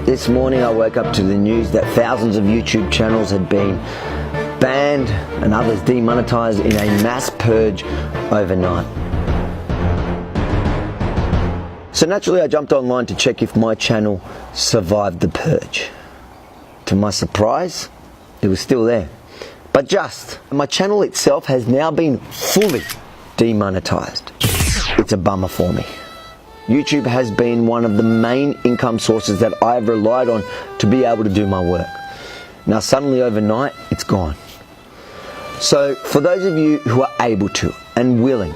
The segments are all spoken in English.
This morning I woke up to the news that thousands of YouTube channels had been banned and others demonetized in a mass purge overnight. So naturally I jumped online to check if my channel survived the purge. To my surprise, it was still there. But my channel itself has now been fully demonetized. It's a bummer for me. YouTube has been one of the main income sources that I've relied on to be able to do my work. Now suddenly overnight, it's gone. So for those of you who are able to and willing,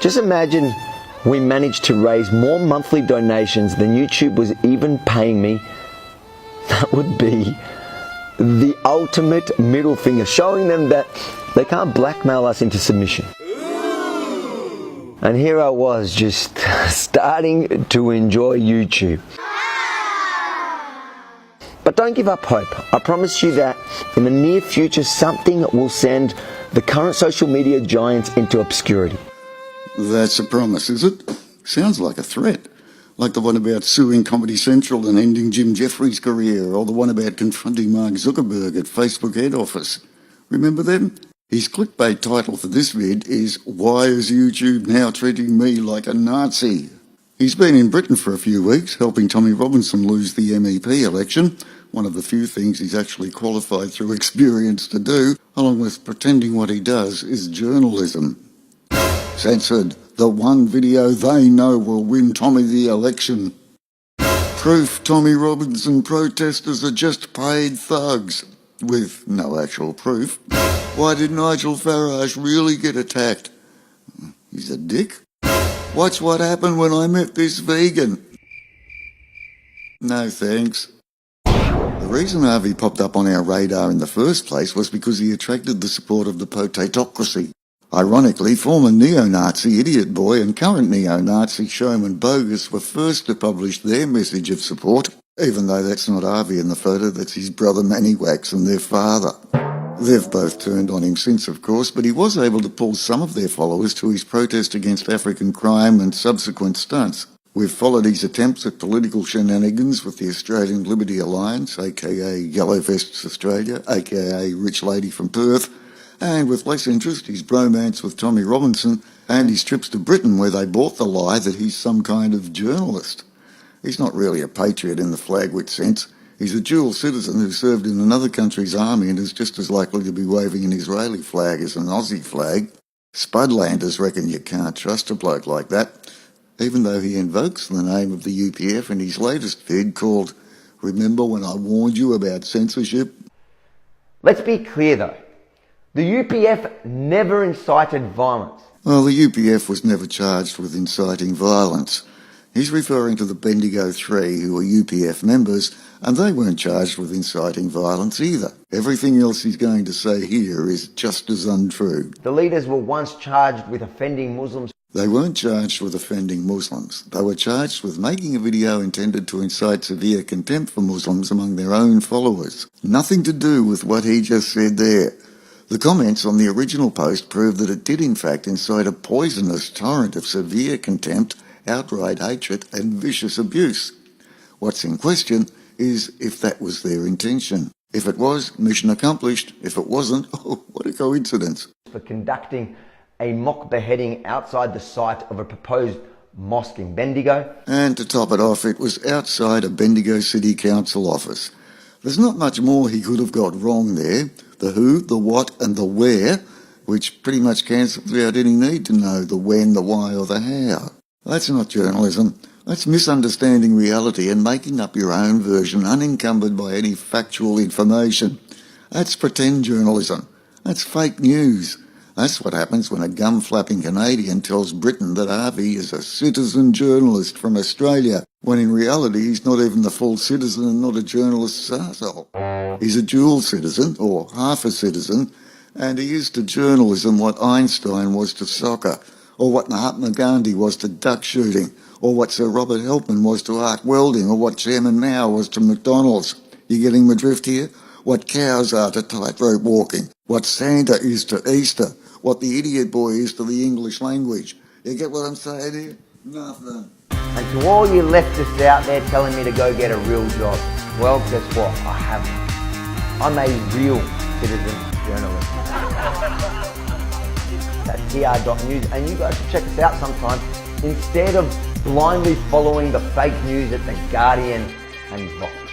just imagine we managed to raise more monthly donations than YouTube was even paying me. That would be the ultimate middle finger, showing them that they can't blackmail us into submission. And here I was just starting to enjoy YouTube. But don't give up hope. I promise you that in the near future something will send the current social media giants into obscurity. That's a promise, is it? Sounds like a threat. Like the one about suing Comedy Central and ending Jim Jeffries' career, or the one about confronting Mark Zuckerberg at Facebook head office. Remember them? His clickbait title for this vid is, "Why is YouTube now treating me like a Nazi?" He's been in Britain for a few weeks, helping Tommy Robinson lose the MEP election, one of the few things he's actually qualified through experience to do, along with pretending what he does is journalism. Censored. The one video they know will win Tommy the election. Proof Tommy Robinson protesters are just paid thugs. With no actual proof. Why did Nigel Farage really get attacked? He's a dick. Watch what happened when I met this vegan. No thanks. The reason Harvey popped up on our radar in the first place was because he attracted the support of the potatocracy. Ironically, former neo-Nazi Idiot Boy and current neo-Nazi Showman Bogus were first to publish their message of support, even though that's not Harvey in the photo, that's his brother Maniwax and their father. They've both turned on him since, of course, but he was able to pull some of their followers to his protest against African crime and subsequent stunts. We've followed his attempts at political shenanigans with the Australian Liberty Alliance, aka Yellow Vests Australia, aka Rich Lady from Perth, and with less interest his bromance with Tommy Robinson and his trips to Britain where they bought the lie that he's some kind of journalist. He's not really a patriot in the Flagwit sense. He's a dual citizen who served in another country's army and is just as likely to be waving an Israeli flag as an Aussie flag. Spudlanders reckon you can't trust a bloke like that, even though he invokes the name of the UPF in his latest vid called "Remember When I Warned You About Censorship?" Let's be clear though. The UPF never incited violence. Well, the UPF was never charged with inciting violence. He's referring to the Bendigo Three, who are UPF members, and they weren't charged with inciting violence either. Everything else he's going to say here is just as untrue. The leaders were once charged with offending Muslims. They weren't charged with offending Muslims. They were charged with making a video intended to incite severe contempt for Muslims among their own followers. Nothing to do with what he just said there. The comments on the original post prove that it did in fact incite a poisonous torrent of severe contempt, outright hatred and vicious abuse. What's in question is if that was their intention. If it was, mission accomplished. If it wasn't, oh, what a coincidence. For conducting a mock beheading outside the site of a proposed mosque in Bendigo. And to top it off, it was outside a Bendigo City Council office. There's not much more he could have got wrong there. The who, the what and the where, which pretty much cancels out any need to know the when, the why or the how. That's not journalism. That's misunderstanding reality and making up your own version unencumbered by any factual information. That's pretend journalism. That's fake news. That's what happens when a gum-flapping Canadian tells Britain that Harvey is a citizen journalist from Australia, when in reality he's not even the full citizen and not a journalist's arsehole. He's a dual citizen, or half a citizen, and he is to journalism what Einstein was to soccer, or what Mahatma Gandhi was to duck shooting, or what Sir Robert Helpman was to arc welding, or what Chairman Mao was to McDonald's. You getting my drift here? What cows are to tightrope walking, what Santa is to Easter, what the Idiot Boy is to the English language. You get what I'm saying here? Nothing. And to all you leftists out there telling me to go get a real job, well, guess what? I haven't. I'm a real citizen journalist. That's TR.news, and you guys should check us out sometime instead of blindly following the fake news at The Guardian and Vox.